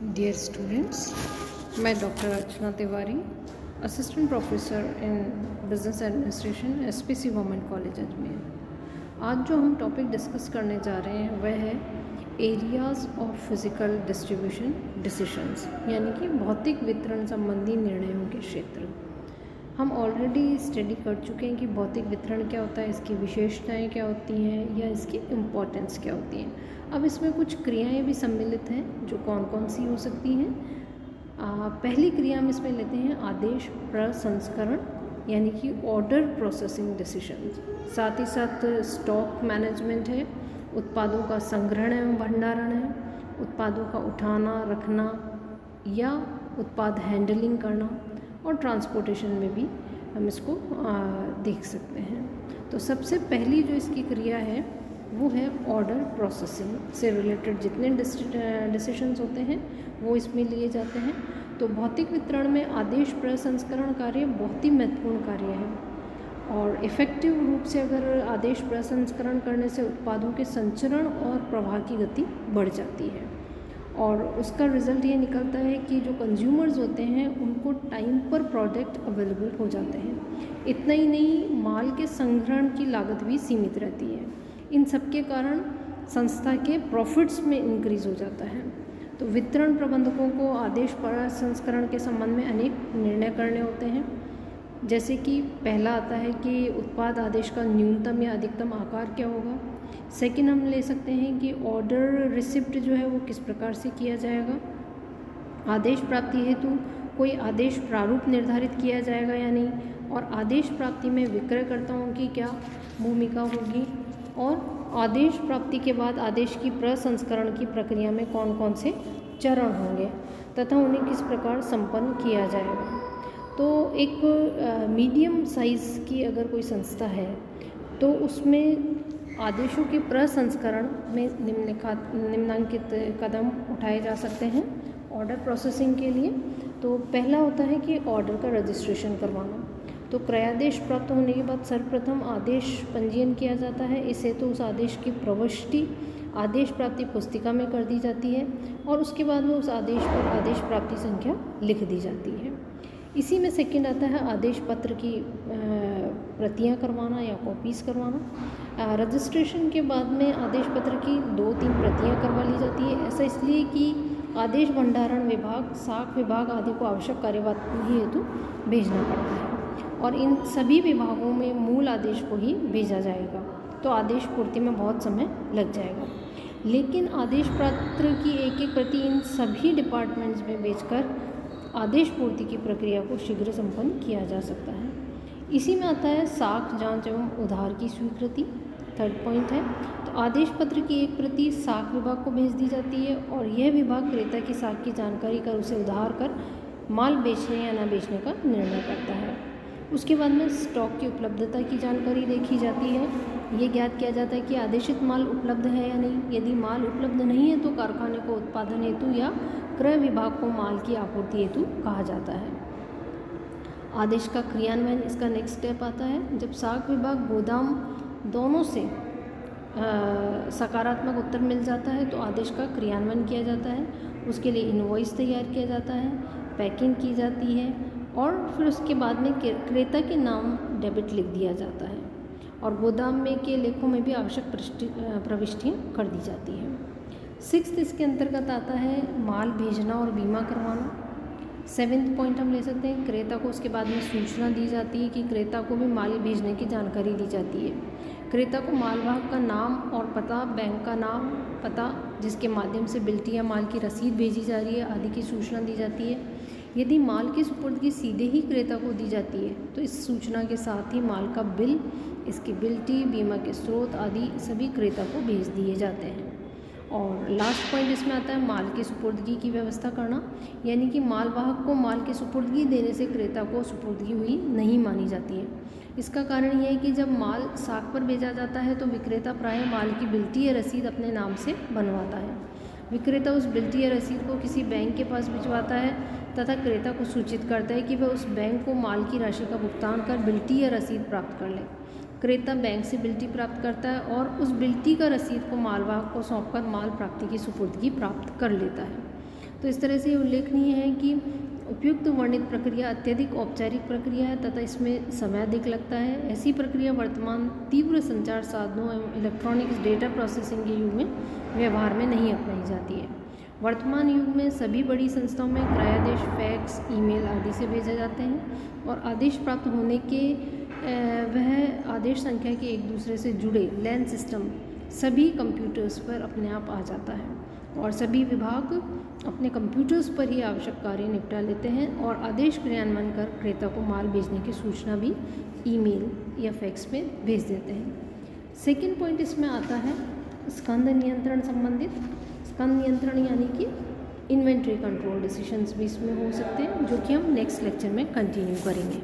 Dear students, मैं doctor Archana Tiwari, assistant professor in business administration SPC government college Ajmer. आज जो हम टॉपिक डिस्कस करने जा रहे हैं वह है areas of physical distribution decisions, यानी कि भौतिक वितरण संबंधी निर्णयों के क्षेत्र। हम ऑलरेडी स्टडी कर चुके हैं कि भौतिक वितरण क्या होता है, इसकी विशेषताएं क्या होती हैं या इसकी इम्पोर्टेंस क्या होती हैं। अब इसमें कुछ क्रियाएं भी सम्मिलित हैं जो कौन कौन सी हो सकती हैं। पहली क्रिया हम इसमें लेते हैं आदेश प्रसंस्करण, यानी कि ऑर्डर प्रोसेसिंग डिसीजंस। साथ ही साथ स्टॉक मैनेजमेंट है, उत्पादों का संग्रहण एवं भंडारण है, उत्पादों का उठाना रखना या उत्पाद हैंडलिंग करना, और ट्रांसपोर्टेशन में भी हम इसको देख सकते हैं। तो सबसे पहली जो इसकी क्रिया है वो है ऑर्डर प्रोसेसिंग से रिलेटेड जितने डिसीशंस होते हैं वो इसमें लिए जाते हैं। तो भौतिक वितरण में आदेश प्रसंस्करण कार्य बहुत ही महत्वपूर्ण कार्य है, और इफ़ेक्टिव रूप से अगर आदेश प्रसंस्करण करने से उत्पादों के संचरण और प्रवाह की गति बढ़ जाती है, और उसका रिज़ल्ट ये निकलता है कि जो कंज्यूमर्स होते हैं उनको टाइम पर प्रोडक्ट अवेलेबल हो जाते हैं। इतना ही नहीं, माल के संग्रहण की लागत भी सीमित रहती है। इन सब के कारण संस्था के प्रॉफिट्स में इंक्रीज़ हो जाता है। तो वितरण प्रबंधकों को आदेश प्रसंस्करण के संबंध में अनेक निर्णय करने होते हैं। जैसे कि पहला आता है कि उत्पाद आदेश का न्यूनतम या अधिकतम आकार क्या होगा। सेकंड हम ले सकते हैं कि ऑर्डर रिसिप्ट जो है वो किस प्रकार से किया जाएगा। आदेश प्राप्ति हेतु कोई आदेश प्रारूप निर्धारित किया जाएगा या नहीं, और आदेश प्राप्ति में विक्रयकर्ताओं की क्या भूमिका होगी, और आदेश प्राप्ति के बाद आदेश की प्रसंस्करण की प्रक्रिया में कौन कौन से चरण होंगे तथा उन्हें किस प्रकार संपन्न किया जाएगा। तो एक मीडियम साइज़ की अगर कोई संस्था है तो उसमें आदेशों के प्रसंस्करण में निम्नलिखित कदम उठाए जा सकते हैं ऑर्डर प्रोसेसिंग के लिए। तो पहला होता है कि ऑर्डर का रजिस्ट्रेशन करवाना। तो क्रयादेश प्राप्त होने के बाद सर्वप्रथम आदेश पंजीयन किया जाता है। इसे तो उस आदेश की प्रविष्टि आदेश प्राप्ति पुस्तिका में कर दी जाती है, और उसके बाद में उस आदेश पर आदेश प्राप्ति संख्या लिख दी जाती है। इसी में सेकंड आता है आदेश पत्र की प्रतियां करवाना या कॉपीज़ करवाना। रजिस्ट्रेशन के बाद में आदेश पत्र की 2-3 प्रतियां करवा ली जाती है। ऐसा इसलिए कि आदेश भंडारण विभाग, साख विभाग आदि को आवश्यक कार्यवाही हेतु भेजना पड़ता है, और इन सभी विभागों में मूल आदेश को ही भेजा जाएगा। तो आदेश पूर्ति में बहुत समय लग जाएगा, लेकिन आदेश पत्र की एक एक प्रति इन सभी डिपार्टमेंट्स में भेजकर आदेश पूर्ति की प्रक्रिया को शीघ्र संपन्न किया जा सकता है। इसी में आता है साख जांच एवं उधार की स्वीकृति, थर्ड पॉइंट है। तो आदेश पत्र की एक प्रति साख विभाग को भेज दी जाती है, और यह विभाग क्रेता की साख की जानकारी कर उसे उधार कर माल बेचने या न बेचने का निर्णय करता है। उसके बाद में स्टॉक की उपलब्धता की जानकारी देखी जाती है। ये ज्ञात किया जाता है कि आदेशित माल उपलब्ध है या नहीं। यदि माल उपलब्ध नहीं है तो कारखाने को उत्पादन हेतु या क्रय विभाग को माल की आपूर्ति हेतु कहा जाता है। आदेश का क्रियान्वयन इसका नेक्स्ट स्टेप आता है। जब साख विभाग गोदाम दोनों से सकारात्मक उत्तर मिल जाता है तो आदेश का क्रियान्वयन किया जाता है। उसके लिए इनवॉइस तैयार किया जाता है, पैकिंग की जाती है, और फिर उसके बाद में क्रेता के नाम डेबिट लिख दिया जाता है, और गोदाम में के लेखों में भी आवश्यक प्रविष्टियाँ कर दी जाती हैं। सिक्स्थ इसके अंतर्गत आता है माल भेजना और बीमा करवाना। सेवेंथ पॉइंट हम ले सकते हैं क्रेता को उसके बाद में सूचना दी जाती है कि क्रेता को भी माल भेजने की जानकारी दी जाती है। क्रेता को मालवाहक का नाम और पता, बैंक का नाम पता जिसके माध्यम से बिल्टी या माल की रसीद भेजी जा रही है आदि की सूचना दी जाती है। यदि माल की सुपुर्दगी सीधे ही क्रेता को दी जाती है तो इस सूचना के साथ ही माल का बिल, इसकी बिल्टी, बीमा के स्रोत आदि सभी क्रेता को भेज दिए जाते हैं। और लास्ट पॉइंट इसमें आता है माल की सुपुर्दगी की व्यवस्था करना, यानी कि मालवाहक को माल की सुपुर्दगी देने से क्रेता को सुपुर्दगी हुई नहीं मानी जाती है। इसका कारण यह है कि जब माल साख पर भेजा जाता है तो विक्रेता प्रायः माल की बिल्टी या रसीद अपने नाम से बनवाता है। विक्रेता उस बिल्टी या रसीद को किसी बैंक के पास भिजवाता है तथा क्रेता को सूचित करता है कि वह उस बैंक को माल की राशि का भुगतान कर बिल्टी या रसीद प्राप्त कर ले। क्रेता बैंक से बिल्टी प्राप्त करता है और उस बिल्टी का रसीद को मालवाहक को सौंपकर माल प्राप्ति की सुपुर्दगी प्राप्त कर लेता है। तो इस तरह से ये उल्लेखनीय है कि उपयुक्त वर्णित प्रक्रिया अत्यधिक औपचारिक प्रक्रिया है तथा इसमें समय अधिक लगता है। ऐसी प्रक्रिया वर्तमान तीव्र संचार साधनों एवं इलेक्ट्रॉनिक्स डेटा प्रोसेसिंग के युग में व्यवहार में नहीं अपनाई जाती है। वर्तमान युग में सभी बड़ी संस्थाओं में क्रयादेश फैक्स, ईमेल आदि से भेजे जाते हैं और आदेश प्राप्त होने के वह आदेश संख्या के एक दूसरे से जुड़े लैन सिस्टम सभी कंप्यूटर्स पर अपने आप आ जाता है और सभी विभाग अपने कंप्यूटर्स पर ही आवश्यक कार्य निपटा लेते हैं और आदेश क्रियान्वयन कर क्रेता को माल भेजने की सूचना भी ईमेल या फैक्स में भेज देते हैं। सेकंड पॉइंट इसमें आता है स्कंद नियंत्रण संबंधित। स्कंद नियंत्रण यानी कि इन्वेंट्री कंट्रोल डिसीजंस भी इसमें हो सकते हैं, जो कि हम नेक्स्ट लेक्चर में कंटिन्यू करेंगे।